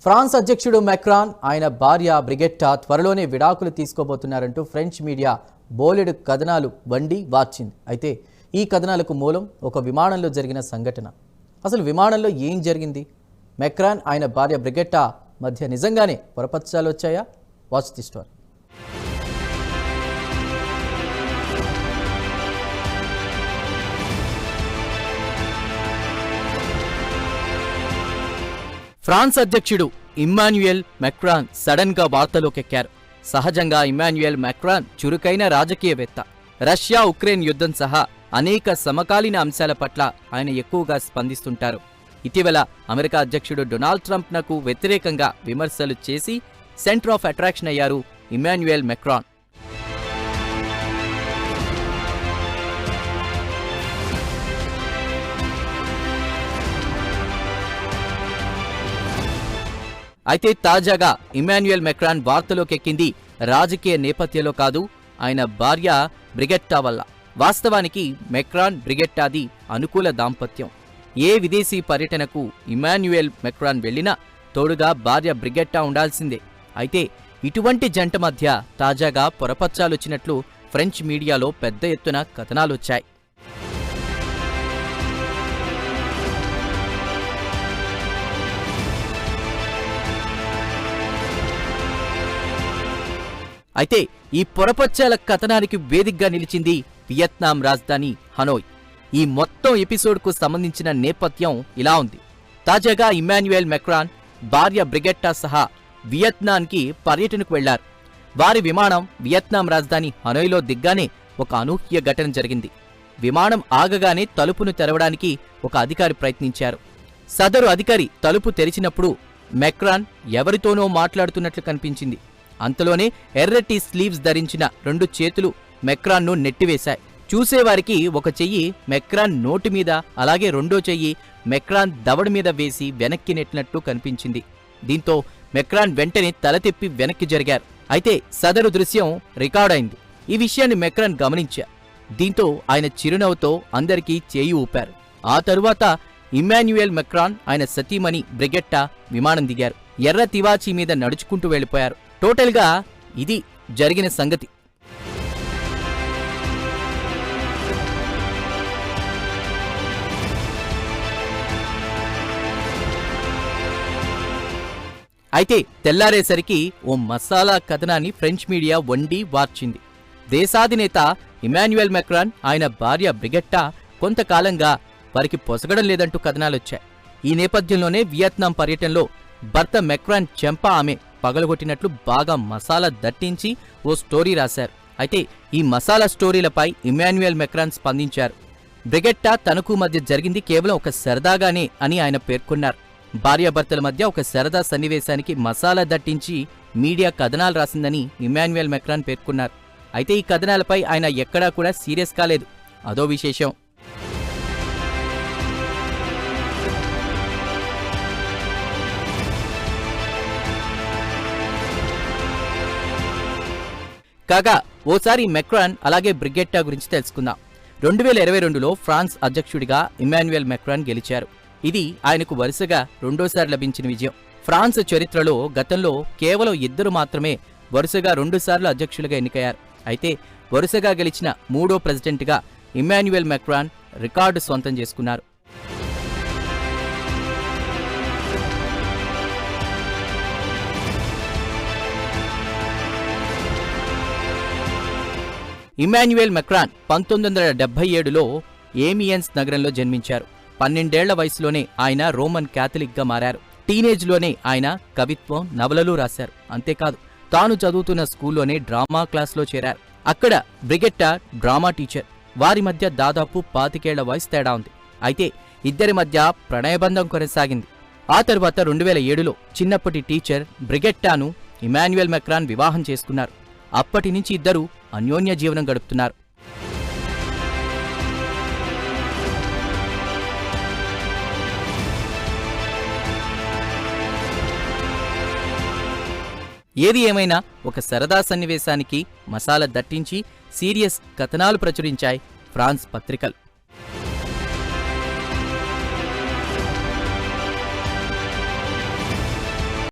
France అధ్యక్షుడు Macron ఆయన భార్య బ్రిగెట్టా త్వరలోనే విడాకులు తీసుకోబోతున్నారంటూ ఫ్రెంచ్ మీడియా బోలెడు కథనాలు వండి వార్చింది. అయితే ఈ కథనాలకు మూలం ఒక విమానంలో జరిగిన సంఘటన. అసలు విమానంలో ఏం జరిగింది? మెక్రాన్ ఆయన భార్య బ్రిగెట్టా మధ్య నిజంగానే పొరపచ్చాలు వచ్చాయా? Watch the story. ఫ్రాన్స్ అధ్యక్షుడు ఇమ్మాన్యుయల్ మెక్రాన్ సడన్ గా వార్తలోకెక్కారు. సహజంగా ఇమ్మాన్యుయల్ మెక్రాన్ చురుకైన రాజకీయవేత్త. రష్యా ఉక్రెయిన్ యుద్ధం సహా అనేక సమకాలీన అంశాల పట్ల ఆయన ఎక్కువగా స్పందిస్తుంటారు. ఇటీవల అమెరికా అధ్యక్షుడు డొనాల్డ్ ట్రంప్నకు వ్యతిరేకంగా విమర్శలు చేసి సెంటర్ ఆఫ్ అట్రాక్షన్ అయ్యారు ఇమ్మాన్యుయల్ మెక్రాన్. అయితే తాజాగా ఇమ్మాన్యుయల్ మెక్రాన్ వార్తలోకెక్కింది రాజకీయ నేపథ్యంలో కాదు, ఆయన భార్య బ్రిగెట్టా వల్ల. వాస్తవానికి మెక్రాన్ బ్రిగెట్టాది అనుకూల దాంపత్యం. ఏ విదేశీ పర్యటనకు ఇమ్మాన్యుయల్ మెక్రాన్ వెళ్లినా తోడుగా భార్య బ్రిగెట్టా ఉండాల్సిందే. అయితే ఇటువంటి జంట మధ్య తాజాగా పొరపచ్చాలొచ్చినట్లు ఫ్రెంచ్ మీడియాలో పెద్ద ఎత్తున కథనాలొచ్చాయి. అయితే ఈ పొరపచ్చాల కథనానికి వేదికగా నిలిచింది వియత్నాం రాజధాని హనోయ్. ఈ మొత్తం ఎపిసోడ్కు సంబంధించిన నేపథ్యం ఇలా ఉంది. తాజాగా ఇమ్మాన్యుయల్ మెక్రాన్ భార్య బ్రిగెట్టా సహా వియత్నాంకి పర్యటనకు వెళ్లారు. వారి విమానం వియత్నాం రాజధాని హనోయ్లో దిగ్గానే ఒక అనూహ్య ఘటన జరిగింది. విమానం ఆగగానే తలుపును తెరవడానికి ఒక అధికారి ప్రయత్నించారు. సదరు అధికారి తలుపు తెరిచినప్పుడు మెక్రాన్ ఎవరితోనో మాట్లాడుతున్నట్లు కనిపించింది. అంతలోనే ఎర్రటి స్లీవ్స్ ధరించిన 2 చేతులు మెక్రాన్ను నెట్టివేశాయి. చూసేవారికి ఒక చెయ్యి మెక్రాన్ నోటి మీద, అలాగే రెండో చెయ్యి మెక్రాన్ దవడి మీద వేసి వెనక్కి నెట్టినట్టు కనిపించింది. దీంతో మెక్రాన్ వెంటనే తల తిప్పి వెనక్కి జరిగారు. అయితే సదరు దృశ్యం రికార్డైంది. ఈ విషయాన్ని మెక్రాన్ గమనించారు. దీంతో ఆయన చిరునవ్వుతో అందరికీ చేయి ఊపారు. ఆ తరువాత ఇమ్మాన్యుయల్ మెక్రాన్ ఆయన సతీమణి బ్రిగెట్టా విమానం దిగారు. ఎర్ర తివాచీ మీద నడుచుకుంటూ వెళ్లిపోయారు. టోటల్గా ఇది జరిగిన సంగతి. అయితే తెల్లారేసరికి ఓ మసాలా కథనాన్ని ఫ్రెంచ్ మీడియా వండి వార్చింది. దేశాధినేత ఇమ్మాన్యుయల్ మెక్రాన్ ఆయన భార్య బ్రిగెట్టా కొంతకాలంగా వారికి పొసగడం లేదంటూ కథనాలొచ్చాయి. ఈ నేపథ్యంలోనే వియత్నాం పర్యటనలో భర్త మెక్రాన్ చెంప ఆమె పగలగొట్టినట్లు బాగా మసాలా దట్టించి ఓ స్టోరీ రాశారు. అయితే ఈ మసాలా స్టోరీలపై ఇమ్మాన్యుయల్ మెక్రాన్ స్పందించారు. బ్రిగెట్టా తనకు మధ్య జరిగింది కేవలం ఒక సరదాగానే అని ఆయన పేర్కొన్నారు. భార్యాభర్తల మధ్య ఒక సరదా సన్నివేశానికి మసాలా దట్టించి మీడియా కథనాలు రాసిందని ఇమ్మాన్యుయల్ మెక్రాన్ పేర్కొన్నారు. అయితే ఈ కథనాలపై ఆయన ఎక్కడా కూడా సీరియస్ కాలేదు. అదో విశేషం. కాగా ఓసారి మెక్రాన్ అలాగే బ్రిగెట్టా గురించి తెలుసుకుందాం. 2022లో ఫ్రాన్స్ అధ్యక్షుడిగా ఇమ్మాన్యుయల్ మెక్రాన్ గెలిచారు. ఇది ఆయనకు వరుసగా రెండోసారి లభించిన విజయం. ఫ్రాన్స్ చరిత్రలో గతంలో కేవలం 2 మాత్రమే వరుసగా 2 సార్లు అధ్యక్షులుగా ఎన్నికయ్యారు. అయితే వరుసగా గెలిచిన 3వ ప్రెసిడెంట్గా ఇమ్మాన్యుయల్ మెక్రాన్ రికార్డు సొంతం చేసుకున్నారు. ఇమ్మాన్యుయల్ మెక్రాన్ 1977లో ఏమియన్స్ నగరంలో జన్మించారు. 12 ఏళ్ల వయసులోనే ఆయన రోమన్ క్యాథలిక్గా మారారు. టీనేజ్లోనే ఆయన కవిత్వం, నవలలు రాశారు. అంతేకాదు తాను చదువుతున్న స్కూల్లోనే డ్రామా క్లాస్లో చేరారు. అక్కడ బ్రిగెట్టా డ్రామా టీచర్. వారి మధ్య దాదాపు 25 ఏళ్ల వయసు తేడా ఉంది. అయితే ఇద్దరి మధ్య ప్రణయబంధం కొనసాగింది. ఆ తరువాత 2007లో చిన్నప్పటి టీచర్ బ్రిగెట్టాను ఇమ్మాన్యుయల్ మెక్రాన్ వివాహం చేసుకున్నారు. అప్పటి నుంచి ఇద్దరు అన్యోన్య జీవనం గడుపుతున్నారు. ఏది ఏమైనా ఒక సరదా సన్నివేశానికి మసాలా దట్టించి సీరియస్ కథనాలు ప్రచురించాయి ఫ్రాన్స్ పత్రికలు.